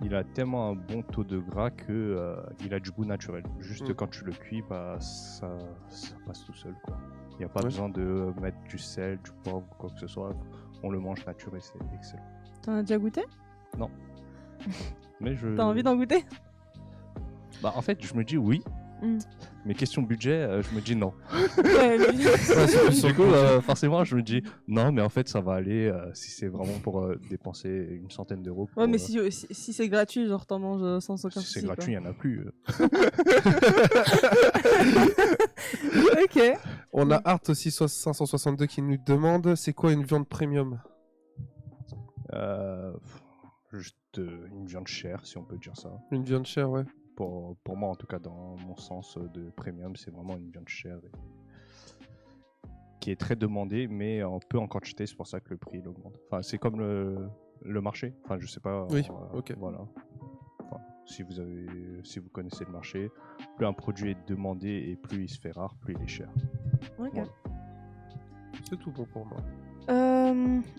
il a tellement un bon taux de gras que il a du goût naturel. Juste quand tu le cuis, bah, ça passe tout seul, quoi. Il n'y a pas Ouais. besoin de mettre du sel, du poivre ou quoi que ce soit. On le mange nature et c'est excellent. T'en as déjà goûté? Mais T'as envie d'en goûter? Bah, en fait, je me dis oui. Mm. Mais question budget, je me dis non. Ouais, lui. Du coup, forcément, je me dis non, mais en fait, ça va aller si c'est vraiment pour dépenser une centaine d'euros. Ouais, mais si c'est gratuit, genre t'en manges sans aucun si souci. c'est gratuit, il n'y en a plus. Ok. On a Art aussi 562 qui nous demande c'est quoi une viande premium? Juste une viande chère, si on peut dire ça. Une viande chère, ouais. Pour moi, en tout cas, dans mon sens de premium, c'est vraiment une viande chère qui est très demandée, mais un peu en quantité, c'est pour ça que le prix il augmente. Enfin, c'est comme le marché. Enfin, je sais pas. Oui, ok. Voilà. Enfin, si vous connaissez le marché, plus un produit est demandé et plus il se fait rare, plus il est cher. Ok. Voilà. C'est tout bon pour moi.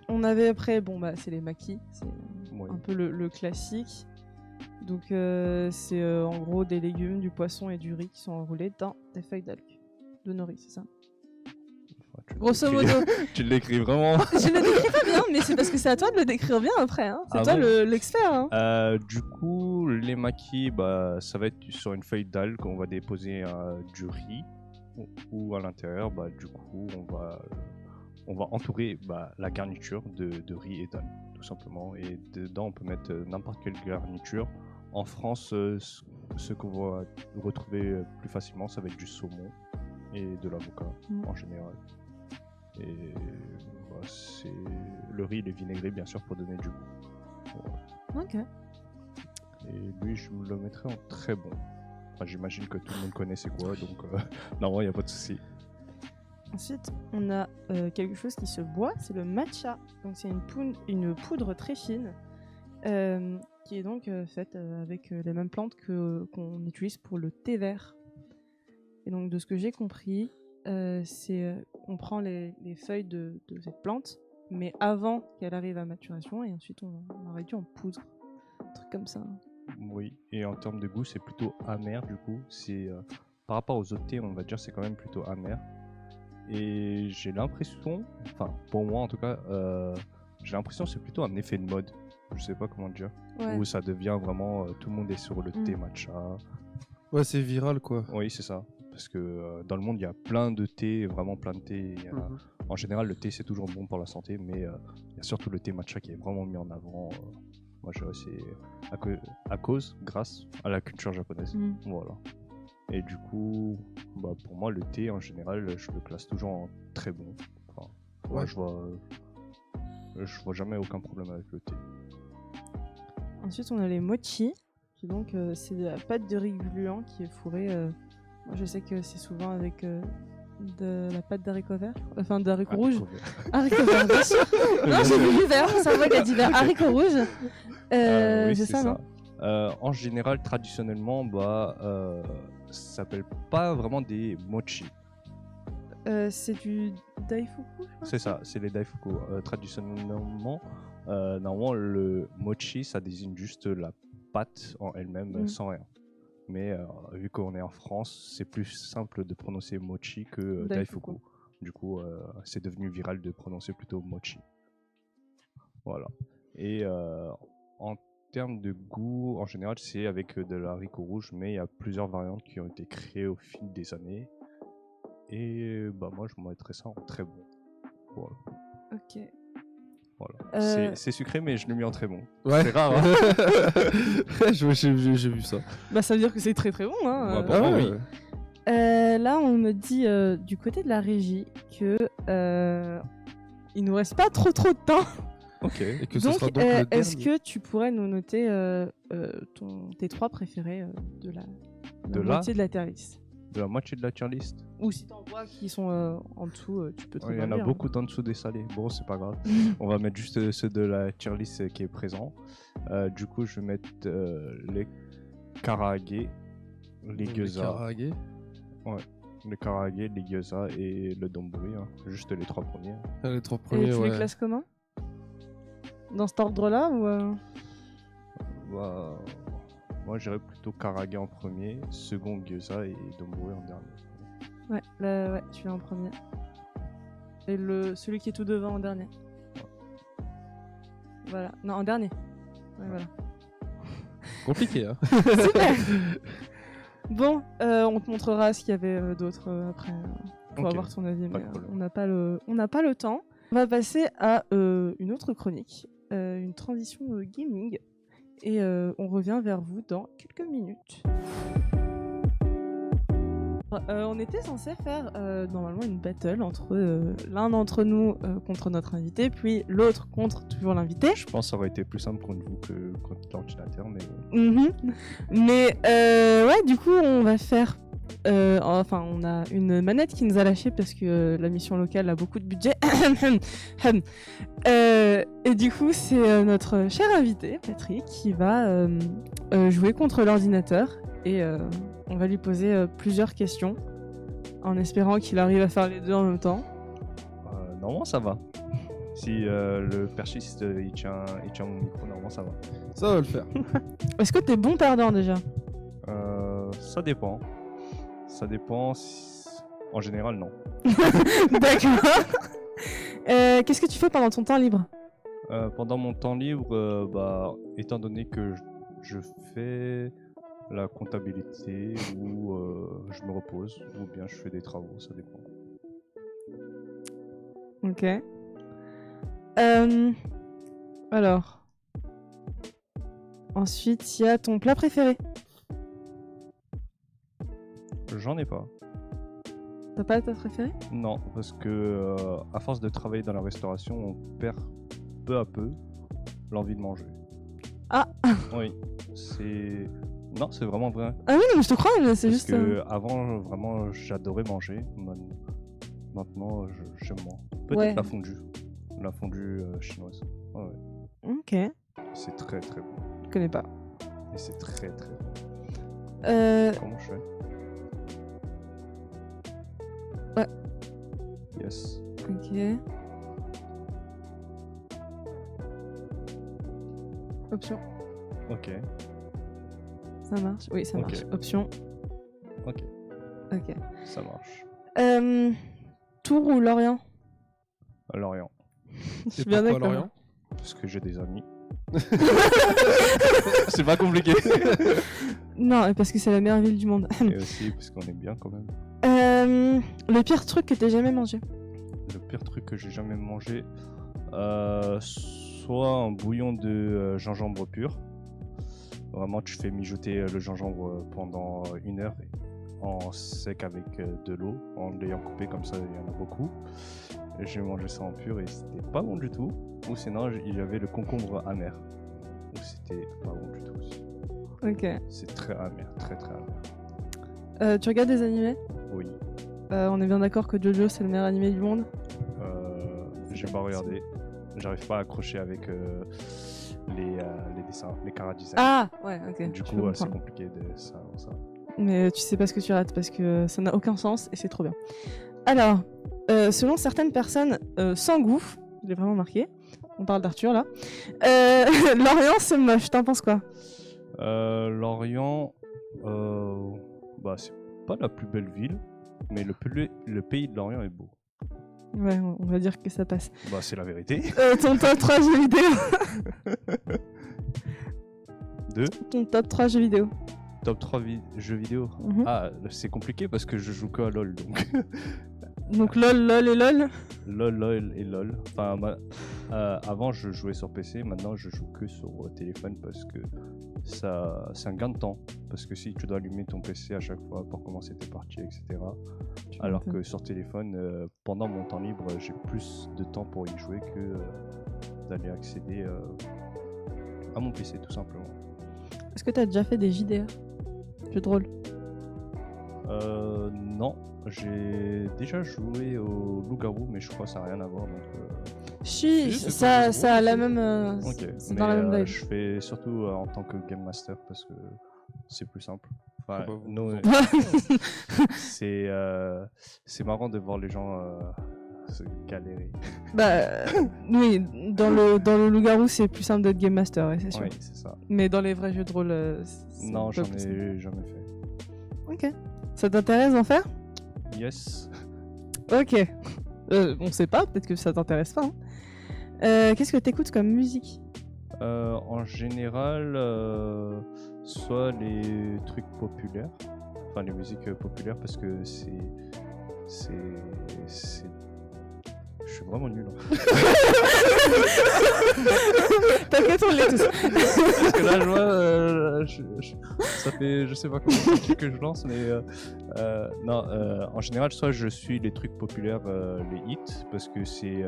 On avait après, c'est les maquis, c'est Oui. un peu le classique. Donc c'est en gros des légumes, du poisson et du riz qui sont enroulés dans des feuilles d'algues. De nori, c'est ça. Enfin, tu Grosso l'écris- modo. Tu l'écris vraiment. Je le décris pas bien, mais c'est parce que c'est à toi de le décrire bien après. Hein. C'est Ah toi bon l'expert. Hein. Du coup, les maquis, ça va être sur une feuille d'algue qu'on va déposer du riz ou à l'intérieur, du coup, on va entourer la garniture de riz et d'algues, tout simplement. Et dedans, on peut mettre n'importe quelle garniture. En France, ce qu'on va retrouver plus facilement, ça va être du saumon et de l'avocat en général. Et le riz, il est vinaigré, bien sûr, pour donner du goût. Voilà. Ok. Et lui, je le mettrais en très bon. Enfin, j'imagine que tout le monde connaît c'est quoi, donc normalement, il n'y a pas de souci. Ensuite, on a quelque chose qui se boit, c'est le matcha. Donc c'est une poudre très fine qui est donc faite avec les mêmes plantes qu'on utilise pour le thé vert. Et donc de ce que j'ai compris, on prend les feuilles de cette plante, mais avant qu'elle arrive à maturation, et ensuite on la réduit en poudre. Un truc comme ça. Oui, et en termes de goût, c'est plutôt amer du coup. Par rapport aux autres thés, on va dire c'est quand même plutôt amer. Et j'ai l'impression, enfin pour moi en tout cas, j'ai l'impression que c'est plutôt un effet de mode. Je sais pas comment dire. Ouais. Où ça devient vraiment, tout le monde est sur le thé matcha. Ouais, c'est viral quoi. Oui, c'est ça. Parce que dans le monde, il y a plein de thés, vraiment plein de thés. En général, le thé c'est toujours bon pour la santé, mais il y a surtout le thé matcha qui est vraiment mis en avant. Moi, je dirais c'est grâce à la culture japonaise. Voilà. Et du coup, pour moi, le thé en général, je le classe toujours en très bon. Enfin, moi, je vois jamais aucun problème avec le thé. Ensuite, on a les mochi, qui donc c'est de la pâte de riz gluant qui est fourrée. Moi, je sais que c'est souvent avec de la pâte d'haricots verts, enfin d'haricots rouges. Haricots verts, bien sûr. Non, j'ai vu du vert, ça va, il a dit vert. Haricots rouges. Oui, c'est ça, non? En général, traditionnellement, ça s'appelle pas vraiment des mochi. C'est du daifuku, je crois. C'est ça, c'est les daifuku. Traditionnellement, normalement, le mochi, ça désigne juste la pâte en elle-même, sans rien. Mais vu qu'on est en France, c'est plus simple de prononcer mochi que daifuku. Du coup, c'est devenu viral de prononcer plutôt mochi. Voilà. Et en termes de goût, en général, c'est avec de l'haricot rouge, mais il y a plusieurs variantes qui ont été créées au fil des années. Et moi, je mettrais ça en très bon. Voilà. Ok. Voilà. C'est sucré, mais je l'ai mis en très bon. Ouais. C'est rare, hein. J'ai vu ça. Ça veut dire que c'est très très bon, hein. Ouais, pour moi, oui. Là, on me dit du côté de la régie que il nous reste pas trop de temps. Ok. Et que Donc, ce sera donc le est-ce dernier. que tu pourrais nous noter tes 3 préférés de la moitié de la tier list? De la moitié de la tier list. Ou si t'en vois qui sont en dessous, tu peux Il y en a beaucoup en dessous des salés. Bon, c'est pas grave. On va mettre juste ceux de la tier list qui est présent. Du coup, je vais mettre les karaage, les gyoza. Le karaage, les gyoza et le donburi. Hein. Juste les 3 premiers. Les 3 Et premiers, tu les classes comment? Dans cet ordre-là ou Moi, j'irais plutôt karaage en premier, second gyoza et donburi en dernier. Ouais, tu es en premier. Et celui qui est tout devant en dernier. Voilà. Non, en dernier. Ouais, voilà. Compliqué, hein. Super. Bon, on te montrera ce qu'il y avait d'autre après pour avoir ton avis, mais on n'a pas le temps. On va passer à une autre chronique, une transition gaming, et on revient vers vous dans quelques minutes. On était censé faire normalement une battle entre l'un d'entre nous contre notre invité, puis l'autre contre toujours l'invité. Je pense que ça aurait été plus simple contre vous que contre l'ordinateur, mais... Mais du coup, on va faire... on a une manette qui nous a lâché parce que la mission locale a beaucoup de budget. Et du coup, c'est notre cher invité, Patrick, qui va jouer contre l'ordinateur. Et on va lui poser plusieurs questions en espérant qu'il arrive à faire les deux en même temps. Normalement, ça va. Si le perchiste il tient mon micro, normalement, ça va. Ça va le faire. Est-ce que t'es bon perdant déjà? Ça dépend. Ça dépend. En général, non. D'accord. Qu'est-ce que tu fais pendant ton temps libre? Pendant mon temps libre, étant donné que je fais la comptabilité ou je me repose ou bien je fais des travaux, ça dépend. Ok. Alors. Ensuite, il y a ton plat préféré. J'en ai pas. T'as pas de plat préféré? Non, parce que à force de travailler dans la restauration, on perd peu à peu l'envie de manger. Ah. Oui, c'est... Non, c'est vraiment vrai. Ah oui, non, mais je te crois, mais c'est juste... Parce que avant, vraiment, j'adorais manger. Maintenant, j'aime moins. Peut-être la fondue chinoise. Ouais. Ok. C'est très très bon. Je connais pas. Et c'est très très bon. Comment je fais? Ouais. yes. Ok. Option. Ok, Ça marche? Oui, ça Ok. marche. Option. ok, Ok. ça marche. Tours ou Lorient? Lorient, Je suis Et bien pourquoi d'accord. Lorient? parce que j'ai des amis. C'est pas compliqué. Non, parce que c'est la meilleure ville du monde. Et aussi parce qu'on est bien quand même. Le pire truc que t'aies jamais mangé? Le pire truc que j'ai jamais mangé, soit un bouillon de gingembre pur. Vraiment, tu fais mijoter le gingembre pendant 1 heure en sec avec de l'eau, en l'ayant coupé comme ça, il y en a beaucoup. Et j'ai mangé ça en pur et c'était pas bon du tout. Ou sinon, il y avait le concombre amer. Ou c'était pas bon du tout aussi. Ok. C'est très amer, très très amer. Tu regardes des animés? Oui, On est bien d'accord que Jojo c'est le meilleur animé du monde? j'ai pas regardé. J'arrive pas à accrocher avec les dessins, les chara-design. Ah ouais, ok. Du je coup, peux c'est comprendre. compliqué de ça. Mais tu sais pas ce que tu rates parce que ça n'a aucun sens et c'est trop bien. Alors, selon certaines personnes sans goût, je l'ai vraiment marqué, on parle d'Arthur là, Lorient c'est moche, t'en penses quoi? Lorient, bah, c'est pas la plus belle ville, mais le pays de Lorient est beau. Ouais, on va dire que ça passe. Bah, c'est la vérité. Ton top 3 jeux vidéo. Deux. Ton top 3 jeux vidéo. Top 3 jeux vidéo. Mhm. Ah, c'est compliqué parce que je joue que à LoL, donc. Donc LOL, LOL et LOL. LoL et LoL. Enfin, avant, je jouais sur PC, maintenant, je joue que sur téléphone parce que ça, c'est un gain de temps. Parce que si tu dois allumer ton PC à chaque fois pour commencer tes parties, etc. Alors m'étonnes. que sur téléphone, pendant mon temps libre, j'ai plus de temps pour y jouer que d'aller accéder à mon PC, tout simplement. Est-ce que t'as déjà fait des JDR? Jeux de rôle. Non, j'ai déjà joué au Loup-Garou, mais je crois que ça n'a rien à voir. Donc, Si, Si, c'est ça, un jeu de ça a rôle la aussi. même. ok, C'est mais dans la même vibe. je fais surtout en tant que Game Master parce que c'est plus simple. Enfin, Ah bah, vous nous, vous en- c'est marrant de voir les gens se galérer. Bah, oui, dans le loup-garou, c'est plus simple d'être game master, ouais, c'est sûr. Oui, c'est ça. Mais dans les vrais jeux de rôle, c'est Non, pas j'en possible. ai jamais fait. Ok. Ça t'intéresse d'en faire? Yes. Ok. On sait pas, peut-être que ça t'intéresse pas. Hein. Qu'est-ce que t'écoutes comme musique? En général, soit les trucs populaires, enfin les musiques populaires parce que c'est je suis vraiment nul. Hein. T'inquiète, on l'est tous. Parce que là, je vois, ça fait je sais pas combien de trucs que je lance, mais non, en général, soit je suis les trucs populaires, les hits, parce que c'est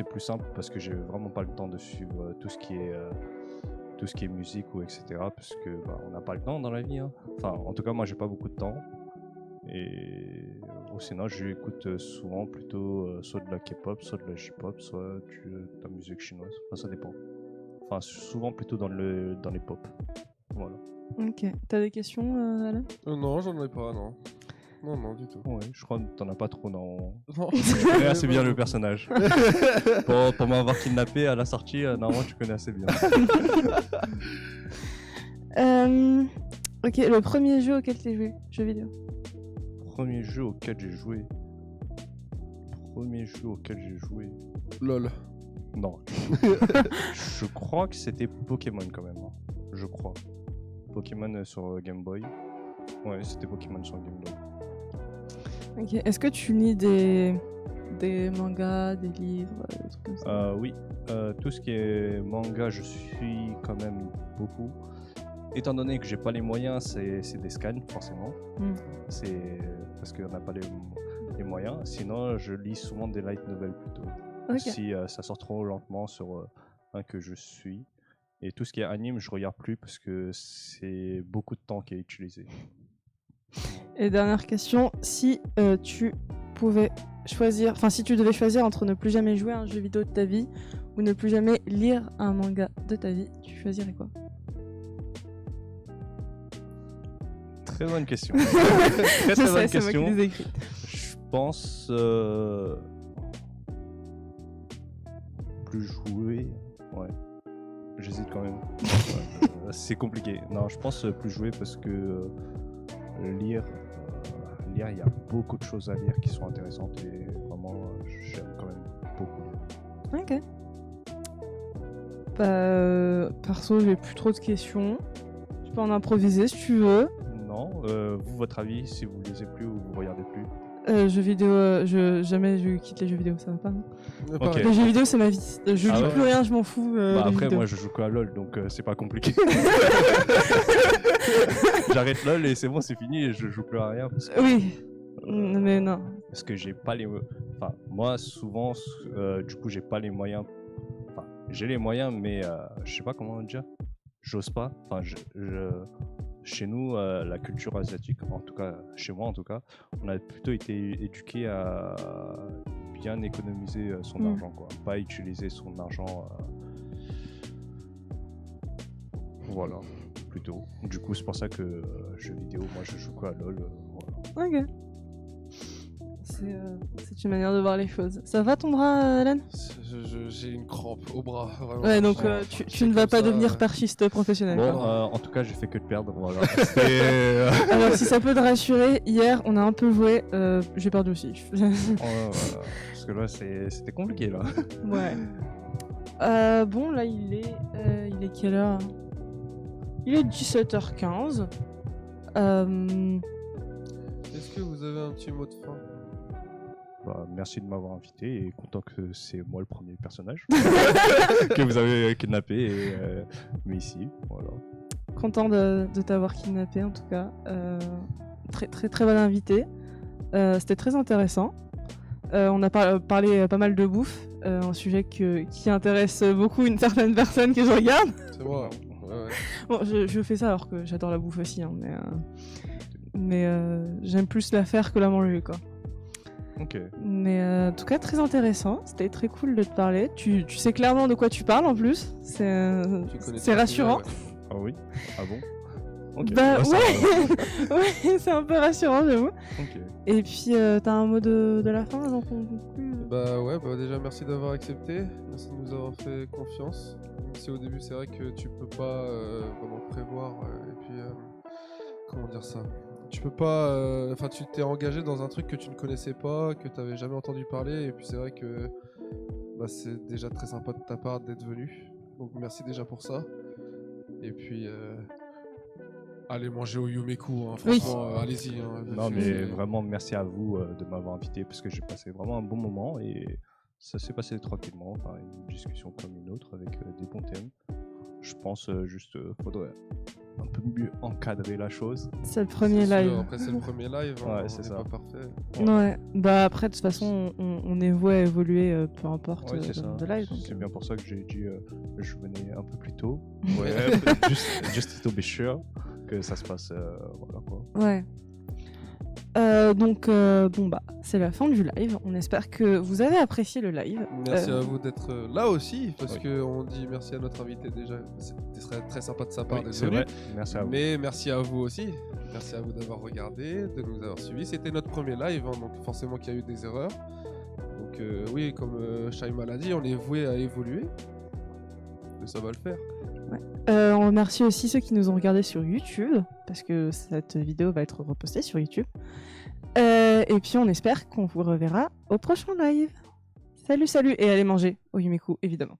plus simple, parce que j'ai vraiment pas le temps de suivre tout ce qui est musique ou etc. Parce que bah, on n'a pas le temps dans la vie. Hein. Enfin, en tout cas, moi, j'ai pas beaucoup de temps. Et sinon, j'écoute souvent plutôt soit de la K-pop, soit de la J-pop, soit de la musique chinoise. Enfin, ça dépend. Enfin, souvent plutôt dans les pop. Voilà. Ok. T'as des questions, Alain? Non, j'en ai pas, non. Non, non, du tout. Ouais, je crois que t'en as pas trop dans. Non. Tu connais assez bien le personnage. pour m'avoir kidnappé à la sortie, normalement tu connais assez bien. Ok, le premier jeu auquel t'es joué, jeu vidéo. Premier jeu auquel j'ai joué. Premier jeu auquel j'ai joué. LOL. Non. Je crois que c'était Pokémon quand même. Hein. Je crois. Pokémon sur Game Boy. Ouais, c'était Pokémon sur Game Boy. Ok. Est-ce que tu lis des mangas, des livres, des trucs comme ça? Oui, tout ce qui est manga, je suis quand même beaucoup. Étant donné que j'ai pas les moyens, c'est des scans forcément. Mm. C'est parce qu'on n'a pas les moyens. Sinon, je lis souvent des light novels plutôt. Ok. Si ça sort trop lentement sur un que je suis. Et tout ce qui est anime, je regarde plus parce que c'est beaucoup de temps qui est utilisé. Et dernière question, si tu pouvais choisir, enfin si tu devais choisir entre ne plus jamais jouer à un jeu vidéo de ta vie ou ne plus jamais lire un manga de ta vie, tu choisirais quoi? Très bonne question. Je Très sais, bonne c'est moi qui question. les ai écrits. Je pense plus jouer. Ouais. J'hésite quand même. Ouais, c'est compliqué. Non, je pense plus jouer parce que lire, il y a beaucoup de choses à lire qui sont intéressantes et vraiment, j'aime quand même beaucoup. Ok. Perso, j'ai plus trop de questions. Tu peux en improviser si tu veux. Non, vous, votre avis, si vous lisez plus ou vous regardez plus? Jeux vidéo, jamais je quitte les jeux vidéo, ça va pas, non? Pareil. Les jeux vidéo, c'est ma vie. Je Ah lis ouais. plus rien, je m'en fous. Bah des après, vidéos. moi je joue qu'à LoL donc c'est pas compliqué. J'arrête LoL et c'est bon, c'est fini et je joue plus à rien Oui, mais non. parce que j'ai pas les. Enfin, moi souvent, du coup, j'ai pas les moyens. Enfin, j'ai les moyens, mais je sais pas comment dire. J'ose pas. Enfin, chez nous, la culture asiatique, en tout cas, chez moi en tout cas, on a plutôt été éduqué à bien économiser son argent, quoi. Pas utiliser son argent. Voilà, plutôt. Du coup, c'est pour ça que jeux vidéo, moi je joue quoi à LoL. Voilà. Ok. C'est une manière de voir les choses. Ça va ton bras, Alan? J'ai une crampe au bras, vraiment. Ouais, donc Je- tu ne vas comme pas ça, devenir perchiste professionnel. Bon, quoi. en tout cas, j'ai fait que de perdre. Voilà. Alors, si ça peut te rassurer, hier, on a un peu joué. J'ai perdu aussi. Voilà. Parce que là, c'était compliqué là. Ouais. Bon, là, il est quelle heure? Il est 17h15. Est-ce que vous avez un petit mot de fin? Bah, merci de m'avoir invité et content que c'est moi le premier personnage que vous avez kidnappé et mis ici. Voilà. Content de t'avoir kidnappé, en tout cas. Très, très, très bon invité. C'était très intéressant. On a parlé pas mal de bouffe, un sujet qui intéresse beaucoup une certaine personne que je regarde. C'est moi. Ouais. Bon, je fais ça alors que j'adore la bouffe aussi, hein, mais j'aime plus la faire que la manger, quoi. Ok. Mais en tout cas, très intéressant. C'était très cool de te parler. Tu sais clairement de quoi tu parles en plus. Tu connais C'est pas rassurant. Ah oui. Ah bon. Ok. Bah ça va. ouais, ouais, c'est un peu rassurant, j'avoue. Ok. Et puis, t'as un mot de la fin avant qu'on conclue? Bah ouais, bah déjà merci d'avoir accepté, merci de nous avoir fait confiance. Même si au début c'est vrai que tu peux pas vraiment prévoir, et puis comment dire ça? Tu peux pas, enfin tu t'es engagé dans un truc que tu ne connaissais pas, que tu n'avais jamais entendu parler, et puis c'est vrai que bah, c'est déjà très sympa de ta part d'être venu, donc merci déjà pour ça. Et puis allez manger au Yumeku, hein, Oui. franchement, allez-y. Hein, Non mais vraiment merci à vous de m'avoir invité parce que j'ai passé vraiment un bon moment et ça s'est passé tranquillement, enfin, une discussion comme une autre avec des bons thèmes. Je pense juste faudrait un peu mieux encadrer la chose. C'est le premier C'est sûr, live. après c'est le premier live, hein, Ouais, on c'est n'est ça. pas parfait. Ouais. Bah après, de toute façon, on est voué à évoluer, peu importe Ouais, c'est ça. de live. donc, C'est bien pour ça que j'ai dit je venais un peu plus tôt. Ouais, just to be sure que ça se passe voilà quoi. Ouais. Donc, bon bah, c'est la fin du live. On espère que vous avez apprécié le live. Merci à vous d'être là aussi, parce Oui. qu'on dit merci à notre invité déjà. Ce serait très sympa de sa part Oui, d'être c'est venu. vrai. Merci à vous. Mais merci à vous aussi. Merci à vous d'avoir regardé, de nous avoir suivis. C'était notre premier live, hein, donc forcément qu'il y a eu des erreurs. Donc oui, comme Shaima l'a dit, on est voué à évoluer. Mais ça va le faire. On remercie aussi ceux qui nous ont regardés sur YouTube, parce que cette vidéo va être repostée sur YouTube. Et puis on espère qu'on vous reverra au prochain live. Salut, salut, et allez manger au Yumeku, évidemment.